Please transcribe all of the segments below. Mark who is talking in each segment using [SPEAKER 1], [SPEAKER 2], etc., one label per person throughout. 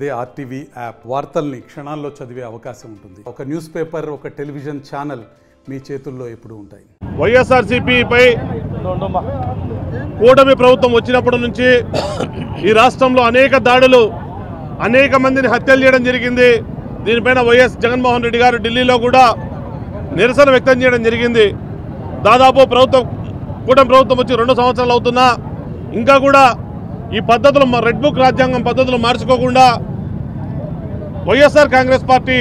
[SPEAKER 1] అదే RTV app వార్తల్ని క్షణాల్లో చదివే అవకాశం ఉంటుంది. ఒక న్యూస్ పేపర్, ఒక టెలివిజన్ ఛానల్ మీ చేతుల్లో ఎప్పుడూ ఉంటాయి.
[SPEAKER 2] వైఎస్ఆర్సీపీపై కూటమి ప్రభుత్వం వచ్చినప్పటి నుంచి ఈ రాష్ట్రంలో అనేక దాడులు, అనేక మందిని హత్యలు చేయడం జరిగింది. దీనిపైన వైఎస్ జగన్మోహన్ రెడ్డి గారు ఢిల్లీలో కూడా నిరసన వ్యక్తం చేయడం జరిగింది. దాదాపు కూటమి ప్రభుత్వం వచ్చి 2 సంవత్సరాలు అవుతున్నా ఇంకా కూడా ఈ పద్ధతులు, రెడ్ బుక్ రాజ్యాంగం పద్ధతులు మార్చుకోకుండా వైఎస్ఆర్ కాంగ్రెస్ పార్టీ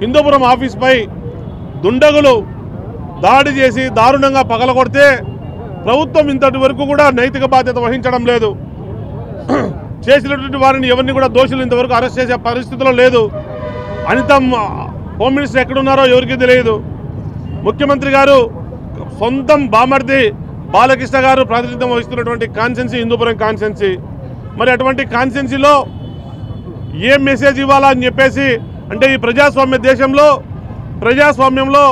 [SPEAKER 2] హిందూపురం ఆఫీస్పై దుండగులు దాడి చేసి దారుణంగా పగలగొడితే ప్రభుత్వం ఇంతటి వరకు కూడా నైతిక బాధ్యత వహించడం లేదు. చేసినటువంటి వారిని ఎవరిని కూడా దోషులు ఇంతవరకు అరెస్ట్ చేసే పరిస్థితిలో లేదు. అనితం హోమ్ మినిస్టర్ ఎక్కడున్నారో ఎవరికీ తెలియదు. ముఖ్యమంత్రి గారు సొంతం బామర్ది బాలకృష్ణ గారు ప్రాతినిధ్యం వహిస్తున్నటువంటి కాన్స్టెన్సీ హిందూపురం కాన్స్టెన్సీ. మరి అటువంటి కాన్స్టెన్సీలో ఏం మెసేజ్ ఇవ్వాలా అని చెప్పేసి, అంటే ఈ ప్రజాస్వామ్యంలో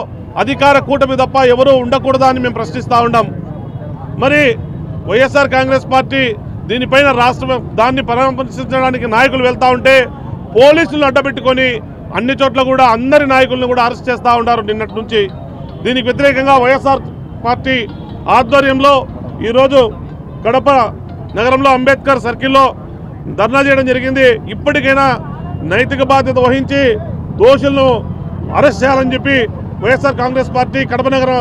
[SPEAKER 2] అధికార కూటమి తప్ప ఎవరూ ఉండకూడదా అని మేము ప్రశ్నిస్తూ ఉన్నాం. మరి వైఎస్ఆర్ కాంగ్రెస్ పార్టీ దీనిపైన దాన్ని పరామర్శించడానికి నాయకులు వెళ్తూ ఉంటే పోలీసులను అడ్డబెట్టుకొని అన్ని చోట్ల కూడా అందరి నాయకులను కూడా అరెస్ట్ చేస్తూ ఉన్నారు నిన్నటి నుంచి. దీనికి వ్యతిరేకంగా వైఎస్ఆర్ పార్టీ ఆధ్వర్యంలో ఈరోజు కడప నగరంలో అంబేద్కర్ సర్కిల్లో ధర్నా చేయడం జరిగింది. ఇప్పటికైనా నైతిక బాధ్యత వహించి దోషులను అరెస్ట్ చేయాలని చెప్పి వైఎస్ఆర్ కాంగ్రెస్ పార్టీ కడప నగర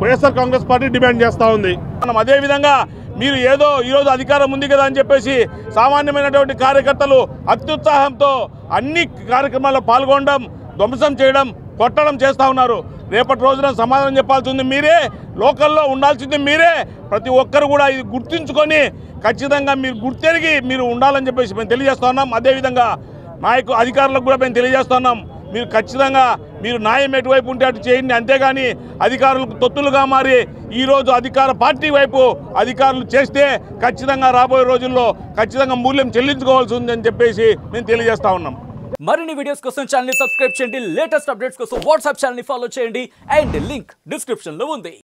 [SPEAKER 2] వైఎస్ఆర్ కాంగ్రెస్ పార్టీ డిమాండ్ చేస్తూ ఉంది.
[SPEAKER 3] అదేవిధంగా మీరు ఏదో ఈరోజు అధికారం ఉంది కదా అని చెప్పేసి సామాన్యమైనటువంటి కార్యకర్తలు అత్యుత్సాహంతో అన్ని కార్యక్రమాల్లో పాల్గొనడం, ధ్వంసం చేయడం, కొట్టడం చేస్తూ ఉన్నారు. రేపటి రోజున సమాధానం చెప్పాల్సింది మీరే, లోకల్లో ఉండాల్సింది మీరే. ప్రతి ఒక్కరు కూడా ఇది గుర్తించుకొని ఖచ్చితంగా మీరు గుర్తెరిగి మీరు ఉండాలని చెప్పేసి మేము తెలియజేస్తూ ఉన్నాం. అదేవిధంగా అధికారులకు కూడా మేము తెలియజేస్తున్నాం, మీరు ఖచ్చితంగా మీరు న్యాయం ఎటువైపు ఉంటే అటు చేయండి. అంతేగాని అధికారులకు తొత్తులుగా మారి ఈరోజు అధికార పార్టీ వైపు అధికారులు చేస్తే ఖచ్చితంగా రాబోయే రోజుల్లో ఖచ్చితంగా మూల్యం చెల్లించుకోవాల్సి ఉందని చెప్పేసి మేము తెలియజేస్తూ ఉన్నాం.
[SPEAKER 4] మరిన్ని వీడియోస్ కోసం ఛానల్ ని సబ్స్క్రైబ్ చేయండి. లేటెస్ట్ అప్డేట్స్ కోసం వాట్సాప్ ఛానల్ ని ఫాలో చేయండి. అండ్ లింక్ డిస్క్రిప్షన్ లో ఉంది.